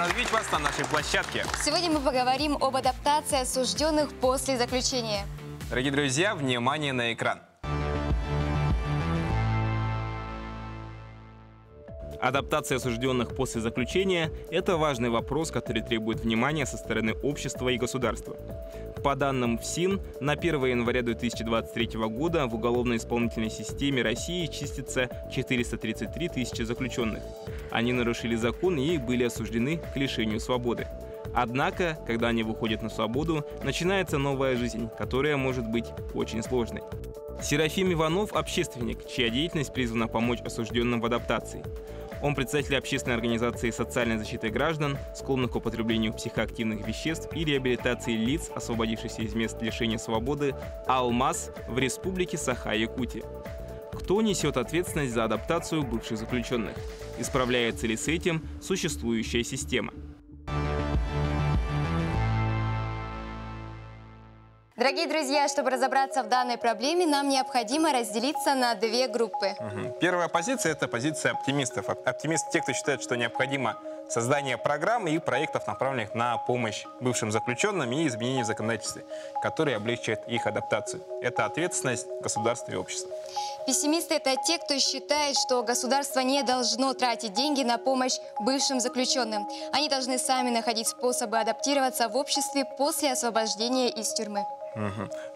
рад видеть вас на нашей площадке. Сегодня мы поговорим об адаптации осужденных после заключения. Дорогие друзья, внимание на экран. Адаптация осужденных после заключения – это важный вопрос, который требует внимания со стороны общества и государства. По данным ФСИН, на 1 января 2023 года в уголовно-исполнительной системе России числится 433 тысячи заключенных. Они нарушили закон и были осуждены к лишению свободы. Однако, когда они выходят на свободу, начинается новая жизнь, которая может быть очень сложной. Серафим Иванов – общественник, чья деятельность призвана помочь осужденным в адаптации. Он председатель общественной организации социальной защиты граждан, склонных к употреблению психоактивных веществ и реабилитации лиц, освободившихся из мест лишения свободы «Алмаз» в республике Саха-Якутия. Кто несет ответственность за адаптацию бывших заключенных? Исправляется ли с этим существующая система? Дорогие друзья, чтобы разобраться в данной проблеме, нам необходимо разделиться на две группы. Первая позиция – это позиция оптимистов. Оптимисты – те, кто считает, что необходимо создание программ и проектов, направленных на помощь бывшим заключенным и изменения в законодательстве, которые облегчат их адаптацию. Это ответственность государства и общества. Пессимисты – это те, кто считает, что государство не должно тратить деньги на помощь бывшим заключенным. Они должны сами находить способы адаптироваться в обществе после освобождения из тюрьмы.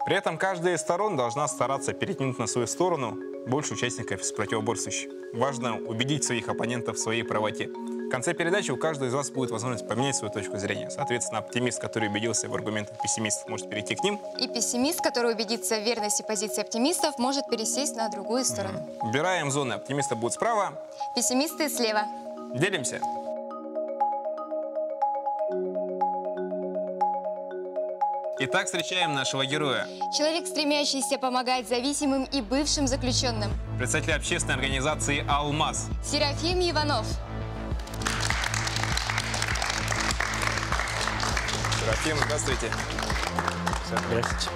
При этом каждая из сторон должна стараться перетянуть на свою сторону больше участников из противоборствующих. Важно убедить своих оппонентов в своей правоте. В конце передачи у каждого из вас будет возможность поменять свою точку зрения. Соответственно, оптимист, который убедился в аргументах пессимистов, может перейти к ним. И пессимист, который убедится в верности позиции оптимистов, может пересесть на другую сторону. Убираем зоны. Оптимисты будут справа. Пессимисты слева. Делимся. Итак, встречаем нашего героя. Человек, стремящийся помогать зависимым и бывшим заключенным. Представитель общественной организации «Алмаз». Серафим Иванов. Серафим, здравствуйте. Здравствуйте.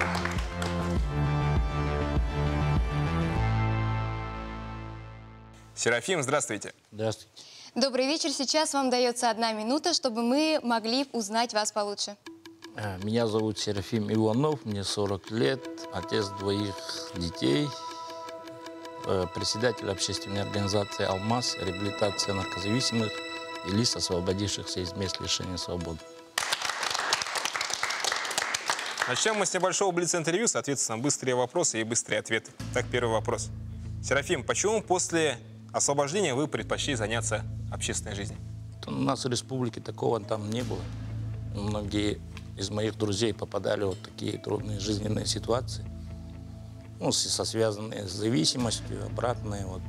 Серафим, здравствуйте. Здравствуйте. Добрый вечер. Сейчас вам дается 1 минута, чтобы мы могли узнать вас получше. Меня зовут Серафим Иванов, мне 40 лет, отец 2 детей, председатель общественной организации «Алмаз», реабилитация наркозависимых и лиц, освободившихся из мест лишения свободы. Начнем мы с небольшого блиц-интервью, соответственно, быстрые вопросы и быстрые ответы. Так, первый вопрос. Серафим, почему после освобождения вы предпочли заняться общественной жизнью? У нас в республике такого там не было. Многие из моих друзей попадали в вот такие трудные жизненные ситуации, ну, связанные с зависимостью, обратные, вот,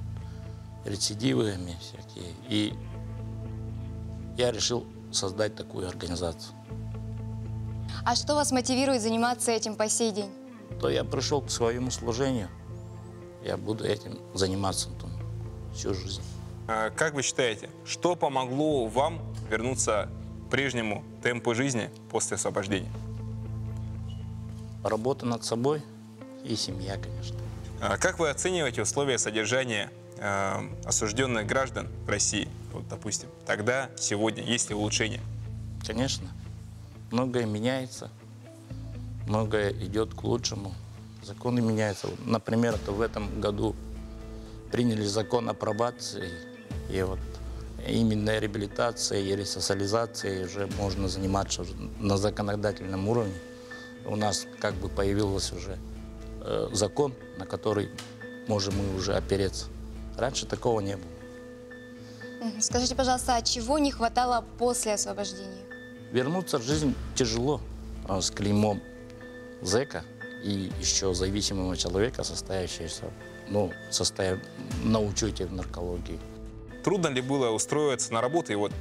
рецидивами всякие. И я решил создать такую организацию. А что вас мотивирует заниматься этим по сей день? То я пришел к своему служению, я буду этим заниматься всю жизнь. Как вы считаете, что помогло вам вернуться к прежнему темпу жизни после освобождения? Работа над собой и семья, конечно. Как вы оцениваете условия содержания осужденных граждан в России? Вот, допустим, тогда, сегодня, есть ли улучшения? Конечно. Многое меняется, многое идет к лучшему. Законы меняются. Например, в этом году приняли закон о пробации, и вот именно реабилитацией и ресоциализацией уже можно заниматься на законодательном уровне. У нас как бы появился уже закон, на который можем мы уже опереться. Раньше такого не было. Скажите, пожалуйста, а чего не хватало после освобождения? Вернуться в жизнь тяжело с клеймом зэка и еще зависимого человека, состоящегося на учете в наркологии. Трудно ли было устроиться на работу? И вот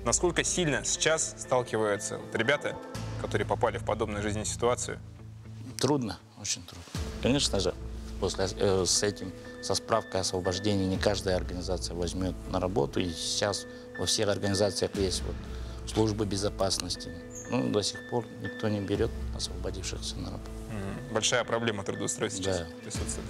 насколько сильно сейчас сталкиваются ребята, которые попали в подобную жизненную ситуацию? Трудно, очень трудно. Конечно же, со справкой освобождения не каждая организация возьмет на работу. И сейчас во всех организациях есть службы безопасности. Но до сих пор никто не берет освободившихся на работу. Большая проблема трудоустройства сейчас Да. присутствует.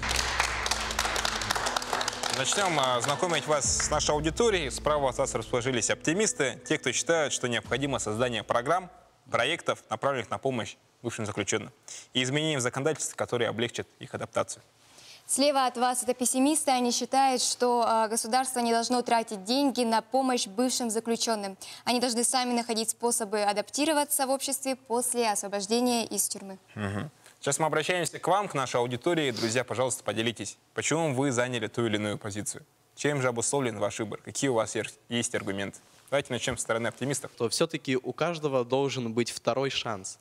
Начнем знакомить вас с нашей аудиторией. Справа от вас расположились оптимисты, те, кто считают, что необходимо создание программ, проектов, направленных на помощь бывшим заключенным, и изменения в законодательстве, которые облегчат их адаптацию. Слева от вас это пессимисты. Они считают, что государство не должно тратить деньги на помощь бывшим заключенным. Они должны сами находить способы адаптироваться в обществе после освобождения из тюрьмы. Сейчас мы обращаемся к вам, к нашей аудитории. Друзья, пожалуйста, поделитесь, почему вы заняли ту или иную позицию? Чем же обусловлен ваш выбор? Какие у вас есть аргументы? Давайте начнем с стороны оптимистов. То все-таки у каждого должен быть второй шанс.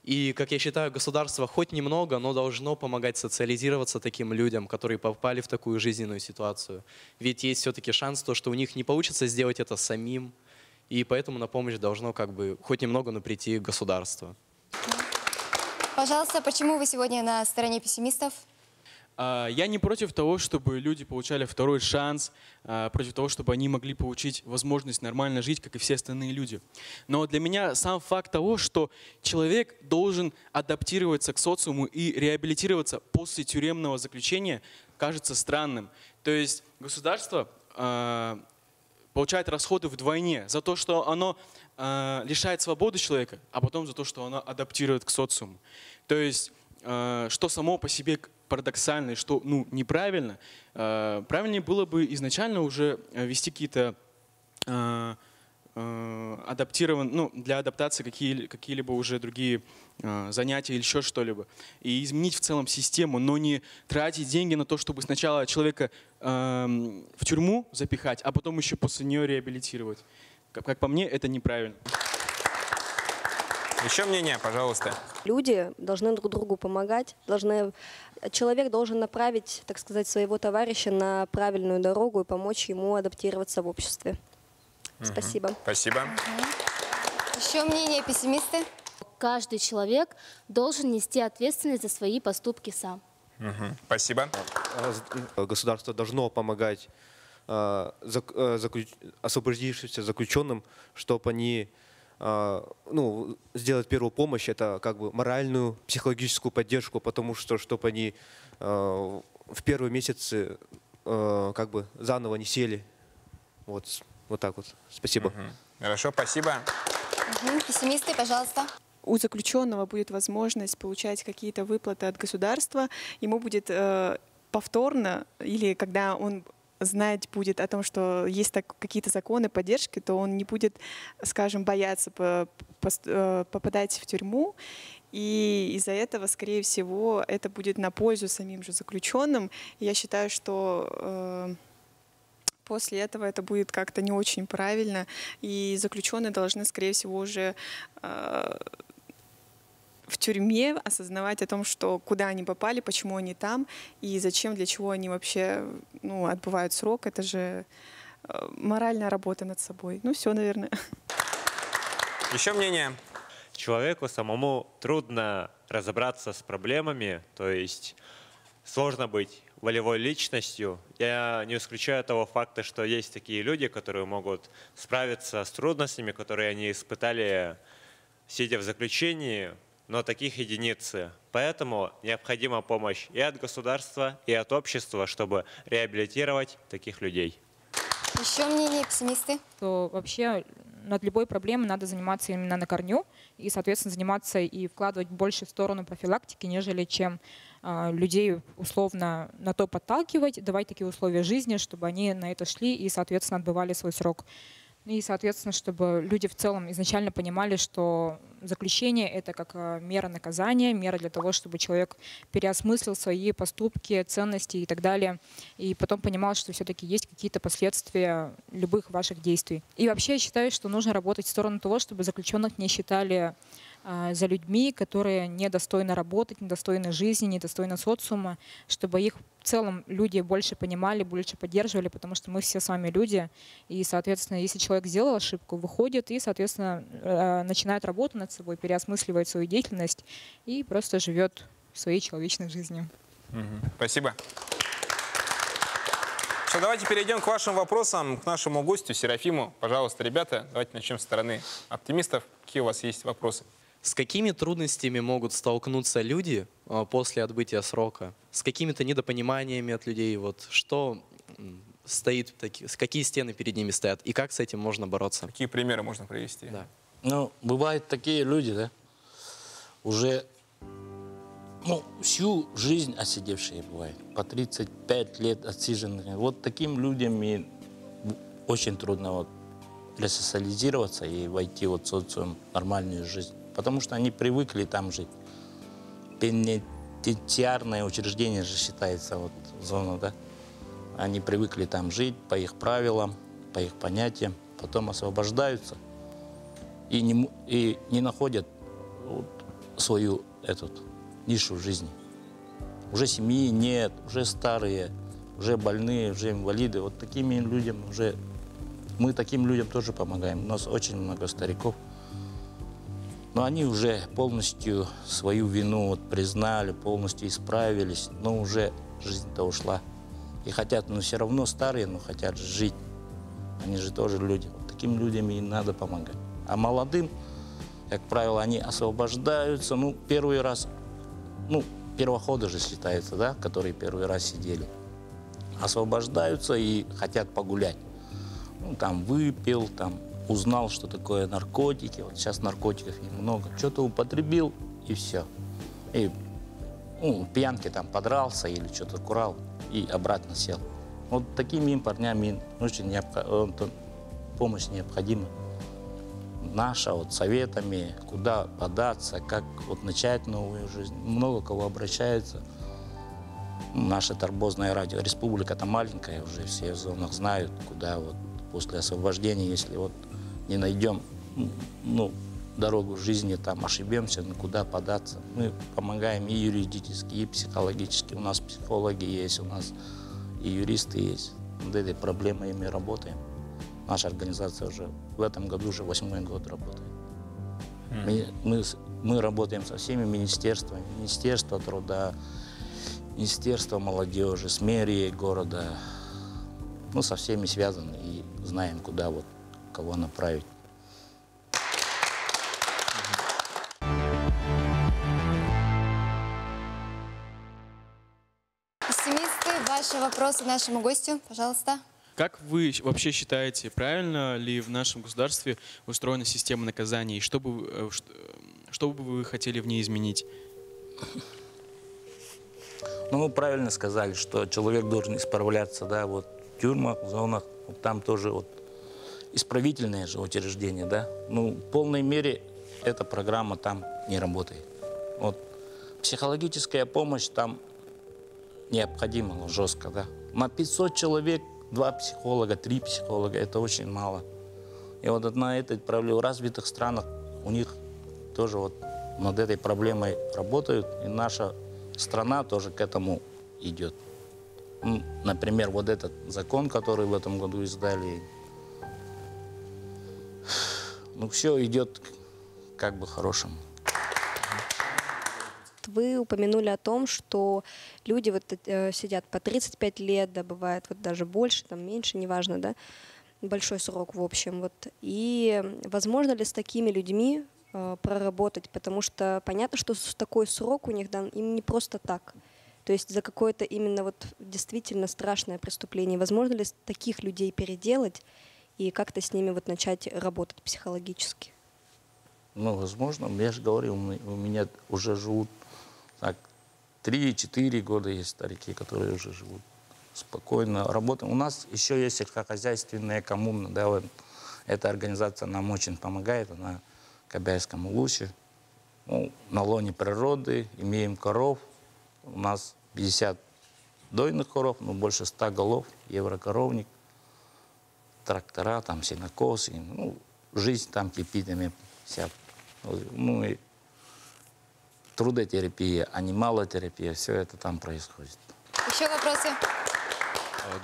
И, как я считаю, государство хоть немного, но должно помогать социализироваться таким людям, которые попали в такую жизненную ситуацию. Ведь есть все-таки шанс, то, что у них не получится сделать это самим, и поэтому на помощь должно хоть немного, но прийти государство. Пожалуйста, почему вы сегодня на стороне пессимистов? Я не против того, чтобы люди получали второй шанс, против того, чтобы они могли получить возможность нормально жить, как и все остальные люди. Но для меня сам факт того, что человек должен адаптироваться к социуму и реабилитироваться после тюремного заключения, кажется странным. То есть государство получает расходы вдвойне за то, что оно лишает свободы человека, а потом за то, что оно адаптирует к социуму. То есть, что само по себе парадоксально и что неправильно, правильнее было бы изначально уже вести какие-то для адаптации какие-либо уже другие занятия или еще что-либо. И изменить в целом систему, но не тратить деньги на то, чтобы сначала человека в тюрьму запихать, а потом еще после нее реабилитировать. Как по мне, это неправильно. Еще мнение, пожалуйста. Люди должны друг другу помогать, человек должен направить, так сказать, своего товарища на правильную дорогу и помочь ему адаптироваться в обществе. Спасибо. Спасибо. Еще мнение пессимисты? Каждый человек должен нести ответственность за свои поступки сам. Спасибо. Государство должно помогать освободившимся заключенным, чтобы они сделать первую помощь, это моральную, психологическую поддержку, потому что чтобы они в первые месяцы заново не сели. Вот так вот. Спасибо. Хорошо, спасибо. Пессимисты, пожалуйста. У заключенного будет возможность получать какие-то выплаты от государства, ему будет повторно, или когда он знать будет о том, что есть какие-то законы поддержки, то он не будет, скажем, бояться попадать в тюрьму. И из-за этого, скорее всего, это будет на пользу самим же заключенным. И я считаю, что после этого это будет как-то не очень правильно. И заключенные должны, скорее всего, уже в тюрьме осознавать о том, что куда они попали, почему они там и зачем, для чего они вообще отбывают срок. Это же моральная работа над собой. Все, наверное. Еще мнение. Человеку самому трудно разобраться с проблемами, то есть сложно быть волевой личностью. Я не исключаю того факта, что есть такие люди, которые могут справиться с трудностями, которые они испытали, сидя в заключении, но таких единицы. Поэтому необходима помощь и от государства, и от общества, чтобы реабилитировать таких людей. Еще мнение пессимисты? То вообще над любой проблемой надо заниматься именно на корню и, соответственно, заниматься и вкладывать больше в сторону профилактики, нежели чем людей условно на то подталкивать, давать такие условия жизни, чтобы они на это шли и, соответственно, отбывали свой срок. И, соответственно, чтобы люди в целом изначально понимали, что заключение – это как мера наказания, мера для того, чтобы человек переосмыслил свои поступки, ценности и так далее. И потом понимал, что все-таки есть какие-то последствия любых ваших действий. И вообще я считаю, что нужно работать в сторону того, чтобы заключенных не считали за людьми, которые недостойны работать, недостойны жизни, недостойны социума, чтобы их в целом люди больше понимали, больше поддерживали, потому что мы все с вами люди. И, соответственно, если человек сделал ошибку, выходит и, соответственно, начинает работу над собой, переосмысливает свою деятельность и просто живет своей человечной жизнью. Спасибо. Что, давайте перейдем к вашим вопросам, к нашему гостю Серафиму. Пожалуйста, ребята, давайте начнем с стороны оптимистов. Какие у вас есть вопросы? С какими трудностями могут столкнуться люди после отбытия срока? С какими-то недопониманиями от людей? Что стоит, какие стены перед ними стоят, и как с этим можно бороться. Какие примеры можно привести? Да. Ну, бывают такие люди, да, уже всю жизнь отсидевшие бывают, по 35 лет отсиженные. Вот таким людям и очень трудно вот ресоциализироваться и войти вот в социум, нормальную жизнь, потому что они привыкли там жить. Пенитенциарное учреждение же считается вот зона, да. Они привыкли там жить по их правилам, по их понятиям, потом освобождаются и не находят вот свою нишу в жизни. Уже семьи нет, уже старые, уже больные, уже инвалиды. Вот такими людям мы таким людям тоже помогаем. У нас очень много стариков. Но они уже полностью свою вину признали, полностью исправились, но уже жизнь-то ушла. И хотят, но все равно старые, но хотят жить. Они же тоже люди. Вот таким людям и надо помогать. А молодым, как правило, они освобождаются. Первый раз, первоходы же считается, да, которые первый раз сидели. Освобождаются и хотят погулять. Там выпил, там узнал, что такое наркотики. Вот сейчас наркотиков много. Что-то употребил, и все. И пьянки там подрался или что-то курал, и обратно сел. Вот такими парням очень помощь необходима. Наша советами, куда податься, как начать новую жизнь. Много кого обращается. Наше торбозное радио. Республика-то маленькая, уже все в зонах знают, куда после освобождения, если не найдем дорогу в жизни, там ошибемся, куда податься. Мы помогаем и юридически, и психологически. У нас психологи есть, у нас и юристы есть. Над этой проблемой мы работаем. Наша организация уже в этом году уже 8-й год работает. Мы работаем со всеми министерствами. Министерство труда, Министерство молодежи, с мэрией города. Со всеми связаны и знаем, куда кого направить. Пессимисты, ваши вопросы нашему гостю, пожалуйста. Как вы вообще считаете, правильно ли в нашем государстве устроена система наказаний? Что бы вы хотели в ней изменить? Вы правильно сказали, что человек должен исправляться, да, в тюрьмах, в зонах, там тоже исправительное же учреждение, да. В полной мере эта программа там не работает. Психологическая помощь там необходима жестко, да. На 500 человек 2 психолога, 3 психолога, это очень мало. И на этой проблеме в развитых странах у них тоже над этой проблемой работают, и наша страна тоже к этому идет. Например, этот закон, который в этом году издали, все идет как бы хорошему. Вы упомянули о том, что люди сидят по 35 лет, да, бывает даже больше, там меньше, неважно, да, большой срок в общем. И возможно ли с такими людьми проработать, потому что понятно, что такой срок у них дан им не просто так. То есть за какое-то именно действительно страшное преступление. Возможно ли таких людей переделать и как-то с ними начать работать психологически? Возможно. Я же говорю, у меня уже живут 3-4 года есть старики, которые уже живут спокойно, работаем. У нас еще есть сельскохозяйственная коммуна, да, эта организация нам очень помогает, она в Кобяйском Улусе. На лоне природы, имеем коров. У нас 50 дойных коров, больше 100 голов, еврокоровник, трактора, там сенокос. Жизнь там кипит, вся. И трудотерапия, анималотерапия, все это там происходит. Еще вопросы?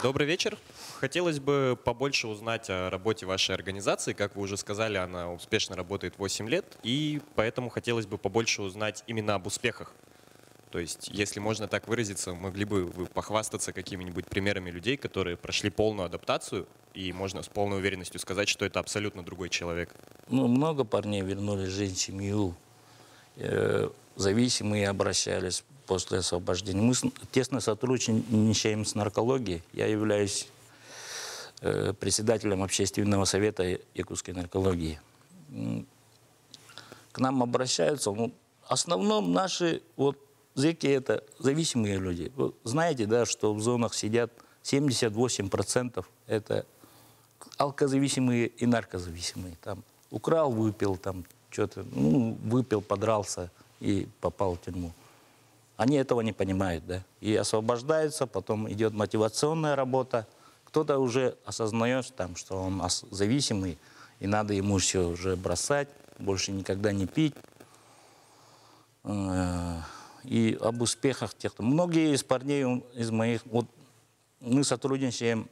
Добрый вечер. Хотелось бы побольше узнать о работе вашей организации. Как вы уже сказали, она успешно работает 8 лет, и поэтому хотелось бы побольше узнать именно об успехах. То есть, если можно так выразиться, могли бы вы похвастаться какими-нибудь примерами людей, которые прошли полную адаптацию, и можно с полной уверенностью сказать, что это абсолютно другой человек? Много парней вернули жизнь, семью. Зависимые обращались, после освобождения. Мы тесно сотрудничаем с наркологией. Я являюсь председателем общественного совета якутской наркологии. К нам обращаются, в основном наши зэки — это зависимые люди. Вы знаете, да, что в зонах сидят 78% это алкозависимые и наркозависимые. Там украл, выпил, там что-то, выпил, подрался и попал в тюрьму. Они этого не понимают, да. И освобождаются, потом идет мотивационная работа. Кто-то уже осознает, там, что он зависимый, и надо ему все уже бросать, больше никогда не пить. И об успехах тех. Многие из парней из моих... мы сотрудничаем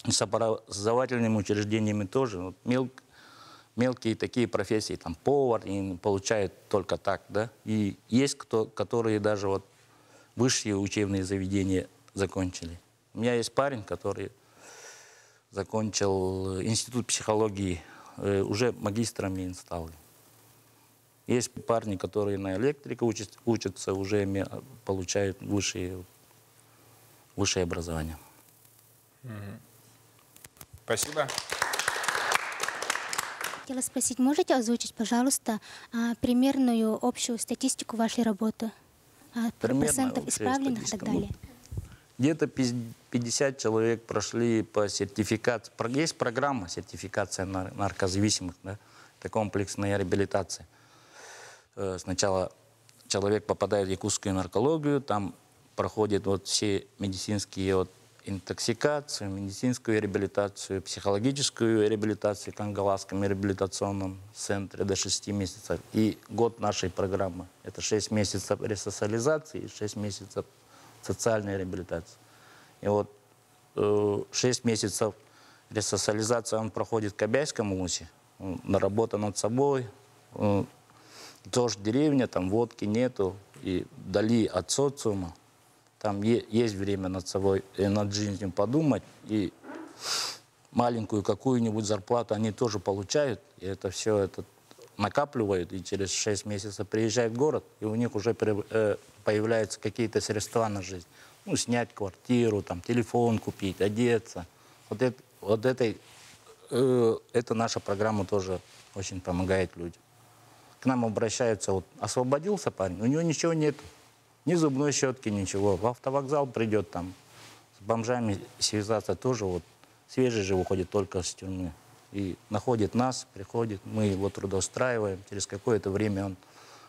с образовательными учреждениями тоже. Мелкие такие профессии, там повар, и получают только так, да. И есть которые даже высшие учебные заведения закончили. У меня есть парень, который закончил институт психологии, уже магистрами стал. Есть парни, которые на электрика учатся, уже получают высшее образование. Спасибо. Хотела спросить, можете озвучить, пожалуйста, примерную общую статистику вашей работы? Процентов исправленных и так далее. Где-то 50 человек прошли по сертификации. Есть программа сертификации наркозависимых, да? Это комплексная реабилитация. Сначала человек попадает в якутскую наркологию, там проходит все медицинские интоксикацию, медицинскую реабилитацию, психологическую реабилитацию в Кангаласском реабилитационном центре до 6 месяцев. И год нашей программы. Это 6 месяцев ресоциализации и 6 месяцев социальной реабилитации. И 6 месяцев ресоциализации он проходит в Кобяйском УМУСе. Наработан над собой. Тоже деревня, там водки нету. И вдали от социума. Там есть время над собой, над жизнью подумать. И маленькую какую-нибудь зарплату они тоже получают. И это все накапливают. И через 6 месяцев приезжают в город. И у них уже появляются какие-то средства на жизнь. Снять квартиру, там, телефон купить, одеться. Это наша программа тоже очень помогает людям. К нам обращаются, освободился парень, у него ничего нет. Ни зубной щетки, ничего. В автовокзал придет, там, с бомжами связаться тоже. Свежий же выходит только с тюрьмы. И находит нас, приходит, мы его трудоустраиваем. Через какое-то время он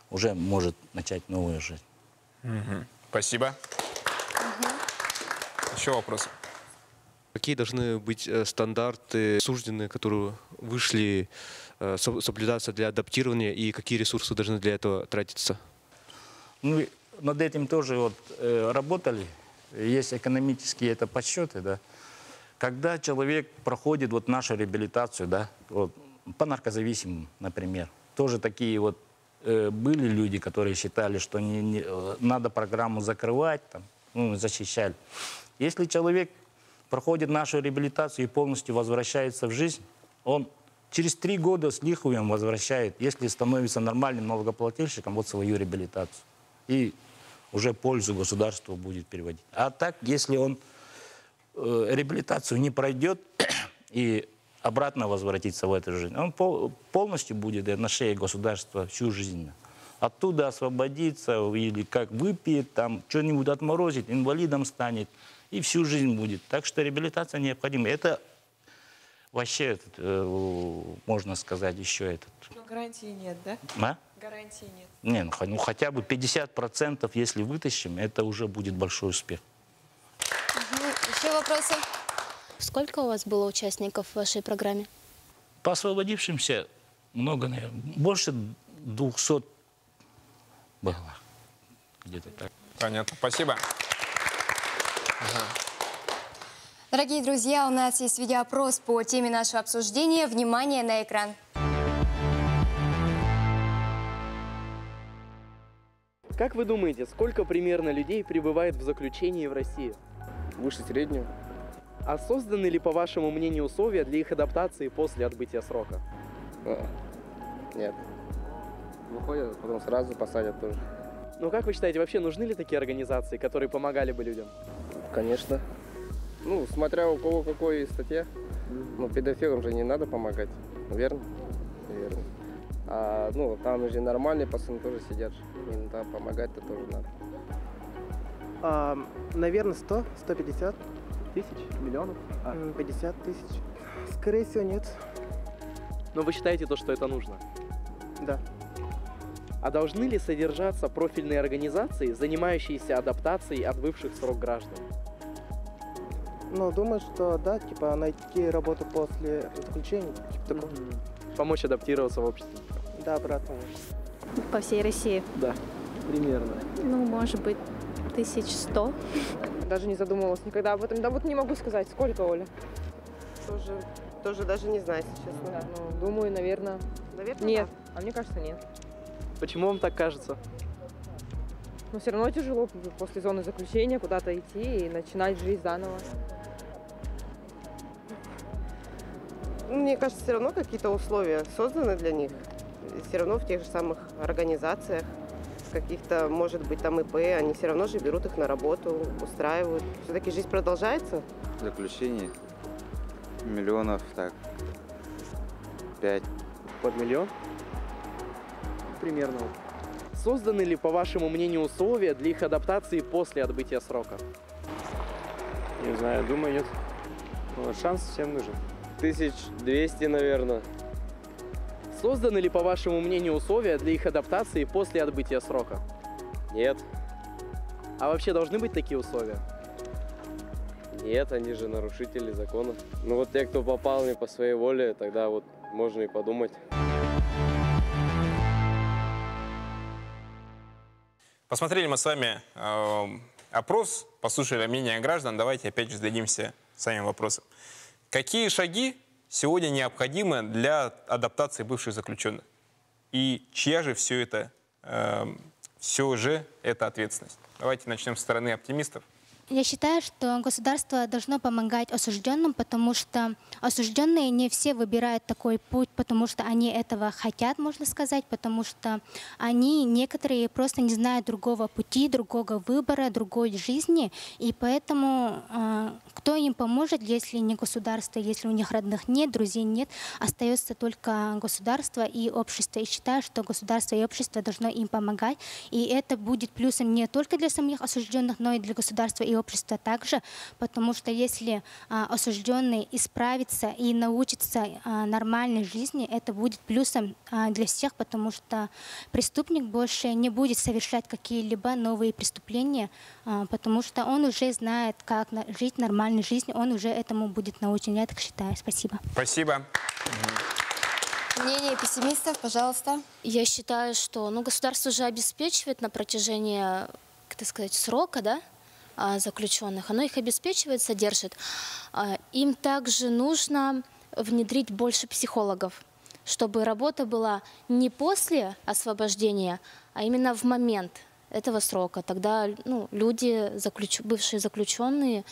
уже может начать новую жизнь. Спасибо. Еще вопросы? Какие должны быть стандарты осужденные, которые вышли, соблюдаться для адаптирования, и какие ресурсы должны для этого тратиться? Над этим тоже работали. Есть экономические подсчеты, да. Когда человек проходит нашу реабилитацию, да, по наркозависимым, например, тоже такие были люди, которые считали, что надо программу закрывать, там, защищали. Если человек проходит нашу реабилитацию и полностью возвращается в жизнь, он через 3 года с лихвой возвращает, если становится нормальным налогоплательщиком, свою реабилитацию. И уже пользу государству будет переводить. А так, если он реабилитацию не пройдет и обратно возвратится в эту жизнь, он полностью будет на шее государства всю жизнь. Оттуда освободиться или как выпьет, там что-нибудь отморозит, инвалидом станет и всю жизнь будет. Так что реабилитация необходима. Это вообще, можно сказать, еще Но гарантии нет, да? Гарантии нет. Не, хотя бы 50%, если вытащим, это уже будет большой успех. Еще вопросы? Сколько у вас было участников в вашей программе? По освободившимся много, наверное. Больше 200 было. Где-то так. Понятно. Спасибо. Дорогие друзья, у нас есть видеоопрос по теме нашего обсуждения. Внимание на экран. Как вы думаете, сколько примерно людей пребывает в заключении в России? Выше среднего. А созданы ли, по вашему мнению, условия для их адаптации после отбытия срока? Нет. Выходят, потом сразу посадят тоже. Ну как вы считаете, вообще нужны ли такие организации, которые помогали бы людям? Конечно. Ну, смотря у кого какой статья. Ну, педофилам же не надо помогать, верно? Верно. А, ну, там же нормальные пацаны тоже сидят. Им там помогать-то тоже надо. Наверное, 100-150 тысяч, миллионов? 50 тысяч. Скорее всего, нет. Но вы считаете то, что это нужно? Да. А должны ли содержаться профильные организации, занимающиеся адаптацией отбывших срок граждан? Ну, думаю, что да, типа найти работу после заключения, типа такого. Помочь адаптироваться в обществе? Да, обратно. По всей России? Да, примерно. Ну, может быть, 1100. Даже не задумывалась никогда об этом. Да вот не могу сказать, сколько, Оля? Тоже даже не знаю, если честно. Да, ну, думаю, наверное, нет. А мне кажется, нет. Почему вам так кажется? Но все равно тяжело после зоны заключения куда-то идти и начинать жизнь заново. Мне кажется, все равно какие-то условия созданы для них. Все равно в тех же самых организациях, каких-то, может быть, там ИП, они все равно же берут их на работу, устраивают. Все-таки жизнь продолжается. Заключение миллионов, так, 5. Под миллион? Примерно. Созданы ли, по вашему мнению, условия для их адаптации после отбытия срока? Не знаю, думаю, нет. Но шанс всем нужен. 1200, наверное. Созданы ли, по вашему мнению, условия для их адаптации после отбытия срока? Нет. А вообще должны быть такие условия? Нет, они же нарушители закона. Ну вот те, кто попал не по своей воле, тогда вот можно и подумать. Посмотрели мы с вами опрос, послушали мнение граждан. Давайте опять же зададимся самим вопросом. Какие шаги сегодня необходимы для адаптации бывших заключенных? И чья же все же это ответственность? Давайте начнем с стороны оптимистов. Я считаю, что государство должно помогать осужденным, потому что осужденные не все выбирают такой путь, потому что они этого хотят, можно сказать, потому что они, некоторые, просто не знают другого пути, другого выбора, другой жизни, и поэтому кто им поможет, если не государство, если у них родных нет, друзей нет, остается только государство и общество. И считаю, что государство и общество должно им помогать, и это будет плюсом не только для самих осужденных, но и для государства и общества также, потому что если осужденный исправится и научится нормальной жизни, это будет плюсом для всех, потому что преступник больше не будет совершать какие-либо новые преступления, потому что он уже знает, как жить нормальной жизнью, он уже этому будет научен. Я так считаю. Спасибо. Спасибо. Мнение пессимистов, пожалуйста. Я считаю, что государство уже обеспечивает на протяжении, как так сказать, срока, да, заключенных. Оно их обеспечивает, содержит. Им также нужно внедрить больше психологов, чтобы работа была не после освобождения, а именно в момент этого срока. Тогда люди, бывшие заключенные,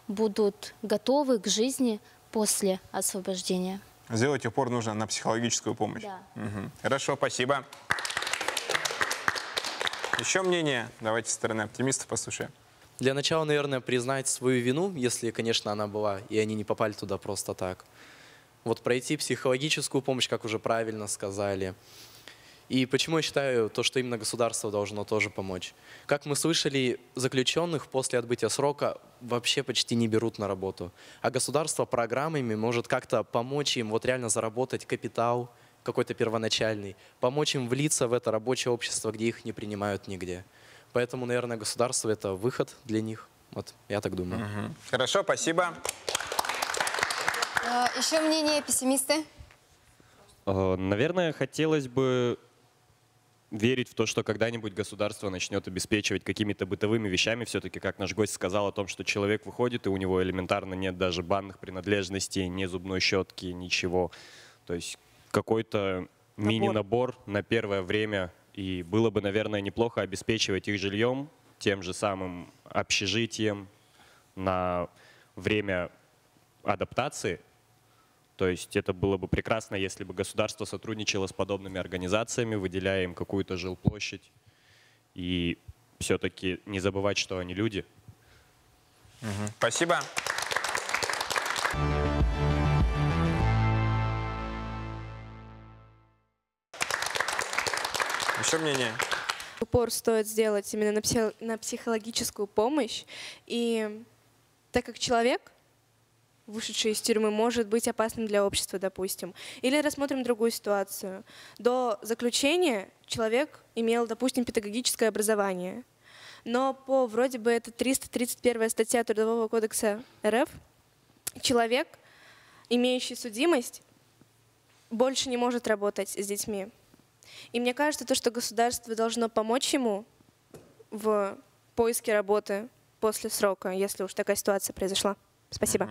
будут готовы к жизни после освобождения. Сделать упор нужно на психологическую помощь. Да. Угу. Хорошо, спасибо. Еще мнение? Давайте со стороны оптимистов послушаем. Для начала, наверное, признать свою вину, если, конечно, она была, и они не попали туда просто так. Вот пройти психологическую помощь, как уже правильно сказали. И почему я считаю, что именно государство должно тоже помочь? Как мы слышали, заключенных после отбытия срока вообще почти не берут на работу. А государство программами может как-то помочь им реально заработать капитал какой-то первоначальный, помочь им влиться в это рабочее общество, где их не принимают нигде. Поэтому, наверное, государство — это выход для них. Вот, я так думаю. Угу. Хорошо, спасибо. Еще мнение пессимисты? Наверное, хотелось бы верить в то, что когда-нибудь государство начнет обеспечивать какими-то бытовыми вещами. Все-таки, как наш гость сказал о том, что человек выходит, и у него элементарно нет даже банных принадлежностей, ни зубной щетки, ничего. То есть какой-то мини-набор на первое время. И было бы, наверное, неплохо обеспечивать их жильем, тем же самым общежитием на время адаптации. То есть это было бы прекрасно, если бы государство сотрудничало с подобными организациями, выделяя им какую-то жилплощадь и все-таки не забывать, что они люди. Спасибо. Еще мнение? Упор стоит сделать именно на психологическую помощь. И так как человек, вышедший из тюрьмы, может быть опасным для общества, допустим. Или рассмотрим другую ситуацию. До заключения человек имел, допустим, педагогическое образование. Но по вроде бы это 331 статья Трудового кодекса РФ, человек, имеющий судимость, больше не может работать с детьми. И мне кажется, то, что государство должно помочь ему в поиске работы после срока, если уж такая ситуация произошла. Спасибо.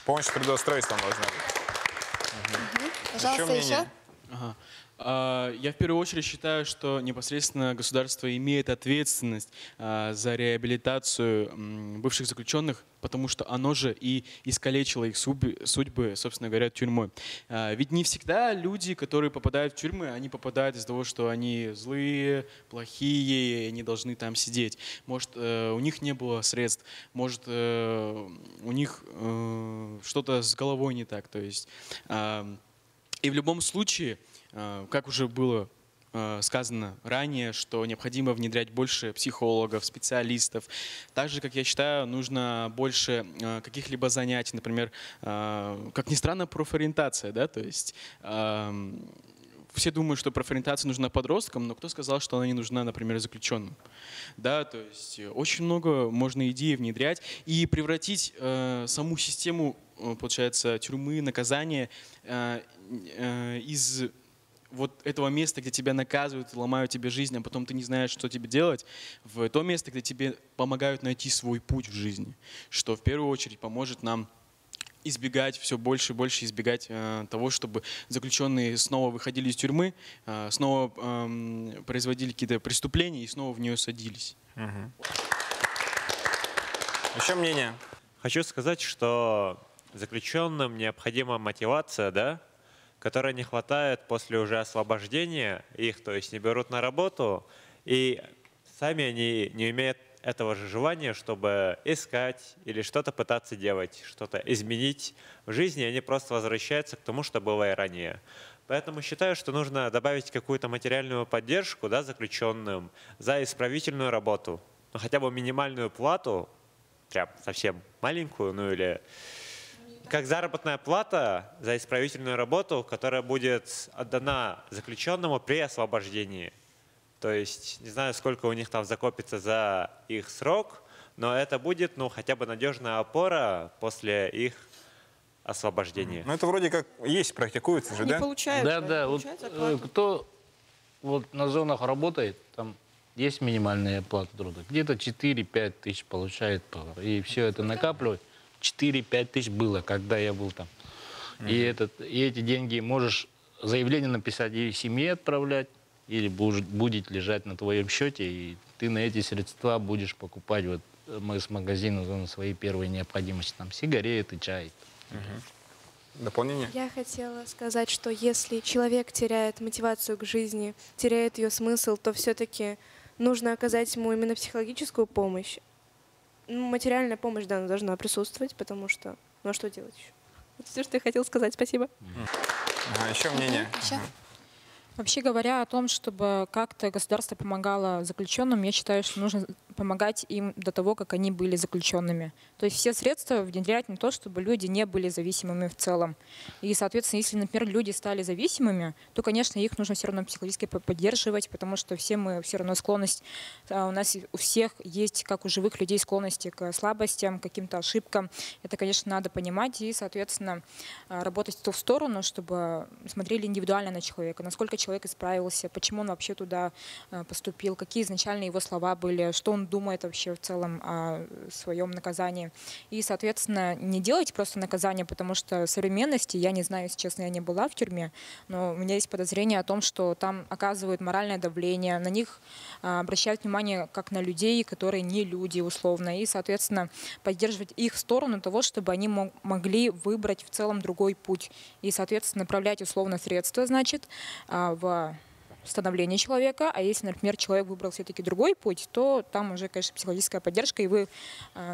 Помощь с трудоустройством должна быть. Пожалуйста, еще? Ага. Я в первую очередь считаю, что непосредственно государство имеет ответственность за реабилитацию бывших заключенных, потому что оно же и искалечило их судьбы, собственно говоря, тюрьмой. Ведь не всегда люди, которые попадают в тюрьмы, они попадают из-за того, что они злые, плохие, и они должны там сидеть. Может, у них не было средств, может, у них что-то с головой не так. То есть, и в любом случае, как уже было сказано ранее, что необходимо внедрять больше психологов, специалистов. Также, как я считаю, нужно больше каких-либо занятий, например, как ни странно, профориентация, да, то есть все думают, что профориентация нужна подросткам, но кто сказал, что она не нужна, например, заключенным? Да, то есть очень много можно идей внедрять и превратить саму систему, получается, тюрьмы, наказания из вот этого места, где тебя наказывают, ломают тебе жизнь, а потом ты не знаешь, что тебе делать, в то место, где тебе помогают найти свой путь в жизни, что в первую очередь поможет нам избегать, все больше и больше избегать того, чтобы заключенные снова выходили из тюрьмы, снова производили какие-то преступления и снова в нее садились. Еще мнение? Хочу сказать, что заключенным необходима мотивация, да, которой не хватает после уже освобождения их, то есть не берут на работу, и сами они не имеют этого же желания, чтобы искать или что-то пытаться делать, что-то изменить в жизни, они просто возвращаются к тому, что было и ранее. Поэтому считаю, что нужно добавить какую-то материальную поддержку, да, заключенным за исправительную работу. Ну, хотя бы минимальную плату, прям совсем маленькую, ну или как заработная плата за исправительную работу, которая будет отдана заключенному при освобождении. То есть не знаю, сколько у них там закопится за их срок, но это будет, ну, хотя бы надежная опора после их освобождения. Ну это вроде как есть, практикуется же, да? Да. Вот, кто вот на зонах работает, там есть минимальная оплата труда. Где-то 4-5 тысяч получает, и все это накапливать. 4-5 тысяч было, когда я был там. И эти деньги можешь заявление написать и семье отправлять, или будет лежать на твоем счете, и ты на эти средства будешь покупать вот мы с магазина свои первые необходимости, там сигареты, чай. Дополнение? Я хотела сказать, что если человек теряет мотивацию к жизни, теряет ее смысл, то все-таки нужно оказать ему именно психологическую помощь. Материальная помощь, да, она должна присутствовать, потому что, ну а что делать еще? Это все, что я хотела сказать. Спасибо. Еще мнение? Вообще говоря о том, чтобы как-то государство помогало заключенным, я считаю, что нужно помогать им до того, как они были заключенными. То есть все средства внедрять на то, чтобы люди не были зависимыми в целом. И, соответственно, если, например, люди стали зависимыми, то, конечно, их нужно все равно психологически поддерживать, потому что все мы все равно склонность, у нас у всех есть, как у живых людей, склонности к слабостям, к каким-то ошибкам. Это, конечно, надо понимать и, соответственно, работать в ту сторону, чтобы смотрели индивидуально на человека, насколько человек исправился, почему он вообще туда поступил, какие изначально его слова были, что он думает вообще в целом о своем наказании. И, соответственно, не делать просто наказание, потому что в современности, я не знаю, если честно, я не была в тюрьме, но у меня есть подозрение о том, что там оказывают моральное давление, на них обращают внимание как на людей, которые не люди условно, и, соответственно, поддерживать их в сторону того, чтобы они могли выбрать в целом другой путь и, соответственно, направлять условно средства, значит, в становления человека, а если, например, человек выбрал все-таки другой путь, то там уже, конечно, психологическая поддержка. И вы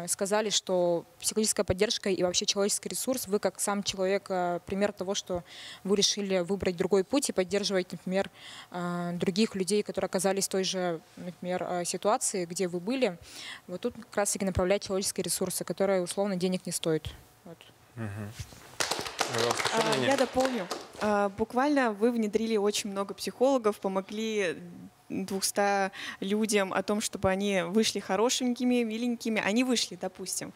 сказали, что психологическая поддержка и вообще человеческий ресурс, вы как сам человек, пример того, что вы решили выбрать другой путь и поддерживать, например, других людей, которые оказались в той же, например, ситуации, где вы были. Вот тут как раз-таки направлять человеческие ресурсы, которые условно денег не стоят. Вот. Я дополню. Буквально вы внедрили очень много психологов, помогли 200 людям о том, чтобы они вышли хорошенькими, миленькими. Они вышли, допустим.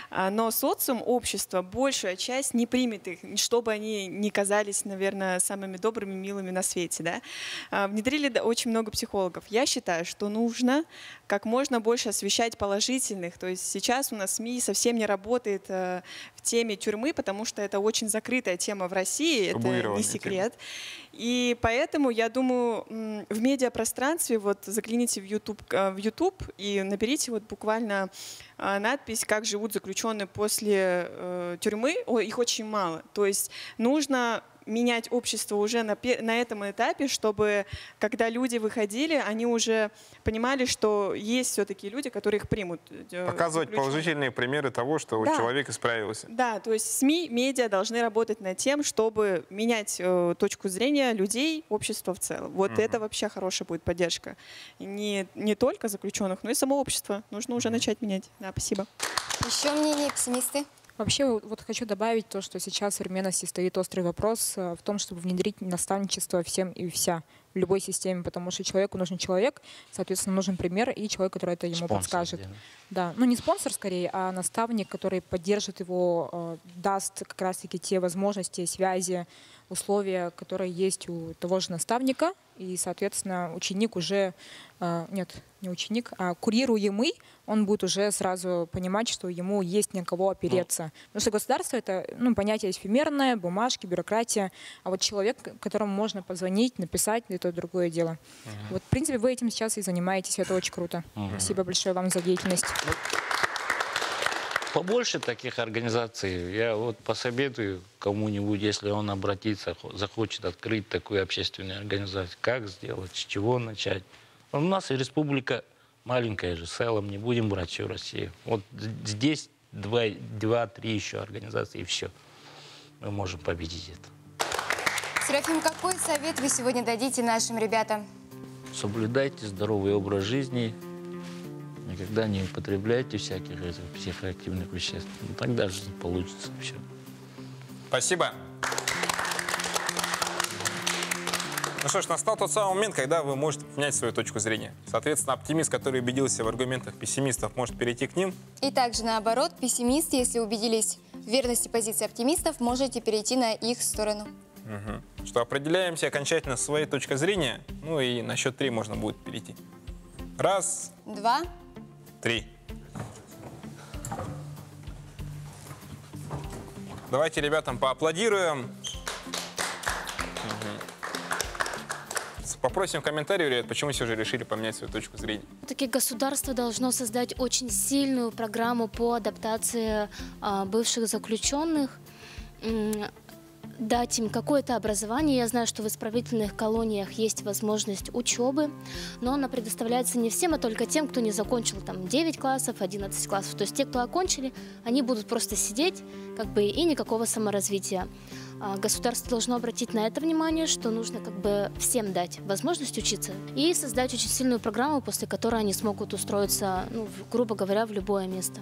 Но социум, общество, большая часть не примет их, чтобы они не казались, наверное, самыми добрыми, милыми на свете. Да? Внедрили очень много психологов. Я считаю, что нужно как можно больше освещать положительных. То есть сейчас у нас СМИ совсем не работает в теме тюрьмы, потому что это очень закрытая тема в России, это не секрет. И поэтому, я думаю, в медиапространстве, вот загляните в YouTube и наберите вот буквально надпись «Как живут заключенные после тюрьмы». Ой, их очень мало. То есть нужно менять общество уже на этом этапе, чтобы, когда люди выходили, они уже понимали, что есть все-таки люди, которые их примут. Показывать положительные примеры того, что человек исправился. Да, то есть СМИ, медиа должны работать над тем, чтобы менять точку зрения людей, общества в целом. Вот это вообще хорошая будет поддержка. Не только заключенных, но и само общество. Нужно уже начать менять. Да, спасибо. Еще мнение пессимисты? Вообще, вот хочу добавить то, что сейчас в современности стоит острый вопрос в том, чтобы внедрить наставничество всем и вся в любой системе, потому что человеку нужен человек, соответственно, нужен пример и человек, который это ему подскажет. Да, ну не спонсор скорее, а наставник, который поддержит его, даст как раз-таки те возможности, связи, условия, которые есть у того же наставника, и, соответственно, ученик уже, нет, не ученик, а курируемый, он будет уже сразу понимать, что ему есть на кого опереться. Потому что государство — это понятие эфемерное, бумажки, бюрократия, а вот человек, которому можно позвонить, написать, это другое дело. Вот, в принципе, вы этим сейчас и занимаетесь, это очень круто. Спасибо большое вам за деятельность. Побольше таких организаций. Я вот посоветую кому-нибудь, если он обратится, захочет открыть такую общественную организацию. Как сделать, с чего начать. У нас и республика маленькая же, в целом, не будем брать всю Россию. Вот здесь 2-3 еще организации, и все. Мы можем победить это. Серафим, какой совет вы сегодня дадите нашим ребятам? Соблюдайте здоровый образ жизни. Никогда не употребляйте всяких психоактивных веществ. Тогда жизнь получится. Все. Спасибо. Ну что ж, настал тот самый момент, когда вы можете менять свою точку зрения. Соответственно, оптимист, который убедился в аргументах пессимистов, может перейти к ним. И также наоборот, пессимисты, если убедились в верности позиции оптимистов, можете перейти на их сторону. Что определяемся окончательно своей точкой зрения, ну и на счет 3 можно будет перейти. 1, 2, 3. Давайте ребятам поаплодируем. Попросим в комментарии, ребят, почему все же решили поменять свою точку зрения. Все-таки государство должно создать очень сильную программу по адаптации бывших заключенных, дать им какое-то образование. Я знаю, что в исправительных колониях есть возможность учебы, но она предоставляется не всем, а только тем, кто не закончил там 9 классов, 11 классов. То есть те, кто окончили, они будут просто сидеть, и никакого саморазвития. Государство должно обратить на это внимание, что нужно всем дать возможность учиться и создать очень сильную программу, после которой они смогут устроиться, грубо говоря, в любое место.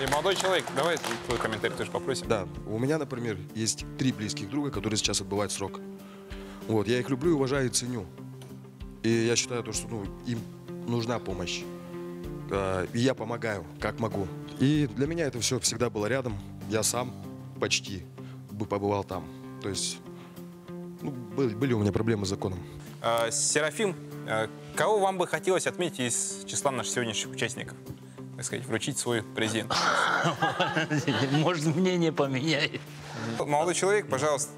И молодой человек, давай твой комментарий тоже попросим. Да, у меня, например, есть 3 близких друга, которые сейчас отбывают срок. Вот, я их люблю, уважаю и ценю. И я считаю, что им нужна помощь. И я помогаю, как могу. И для меня это все всегда было рядом. Я сам почти побывал там. То есть были у меня проблемы с законом. Серафим, кого вам бы хотелось отметить из числа наших сегодняшних участников? Так сказать, вручить свой презент. Может, мнение поменяет. Молодой человек, пожалуйста,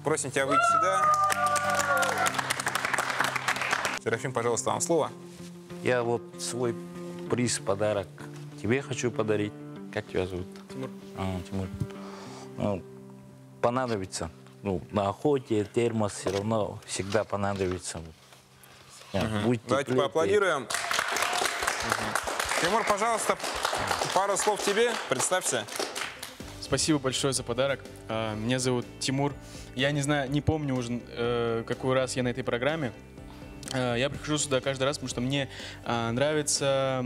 просим тебя выйти сюда. Серафим, пожалуйста, вам слово. Я вот свой приз, подарок тебе хочу подарить. Как тебя зовут? Тимур. Тимур. Понадобится. На охоте термос все равно всегда понадобится. Будьте Давайте теплее. поаплодируем. Тимур, пожалуйста, пару слов тебе. Представься. Спасибо большое за подарок. Меня зовут Тимур. Я не знаю, не помню уже, какой раз я на этой программе. Я прихожу сюда каждый раз, потому что мне нравится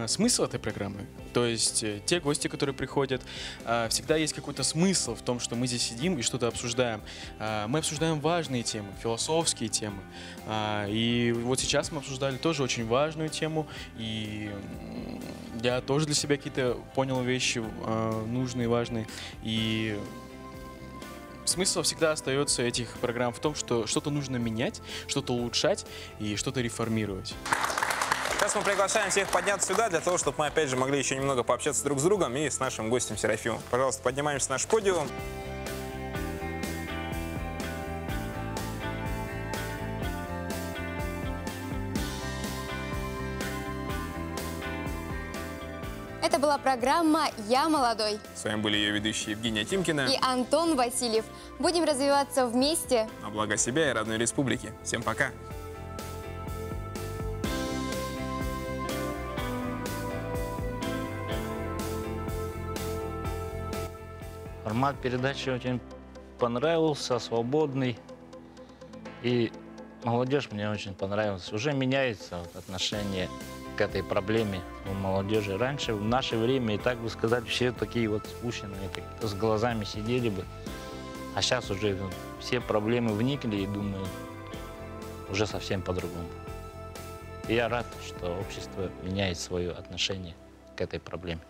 смысл этой программы. То есть те гости, которые приходят, всегда есть какой-то смысл в том, что мы здесь сидим и что-то обсуждаем. Мы обсуждаем важные темы, философские темы. И вот сейчас мы обсуждали тоже очень важную тему. И я тоже для себя какие-то понял вещи нужные, важные. И смысл всегда остается этих программ в том, что что-то нужно менять, что-то улучшать и что-то реформировать. Сейчас мы приглашаем всех подняться сюда, для того, чтобы мы опять же могли еще немного пообщаться друг с другом и с нашим гостем Серафимом. Пожалуйста, поднимаемся на наш подиум. Это была программа «Я молодой» С вами были ее ведущие Евгения Тимкина и Антон Васильев. Будем развиваться вместе. на благо себя и родной республики. Всем пока! Формат передачи очень понравился, свободный. И молодежь мне очень понравилась. Уже меняется отношение к этой проблеме у молодежи. Раньше, в наше время, и так бы сказать, все такие вот спущенные, с глазами сидели бы. А сейчас уже все проблемы вникли и думаю, уже совсем по-другому. И я рад, что общество меняет свое отношение к этой проблеме.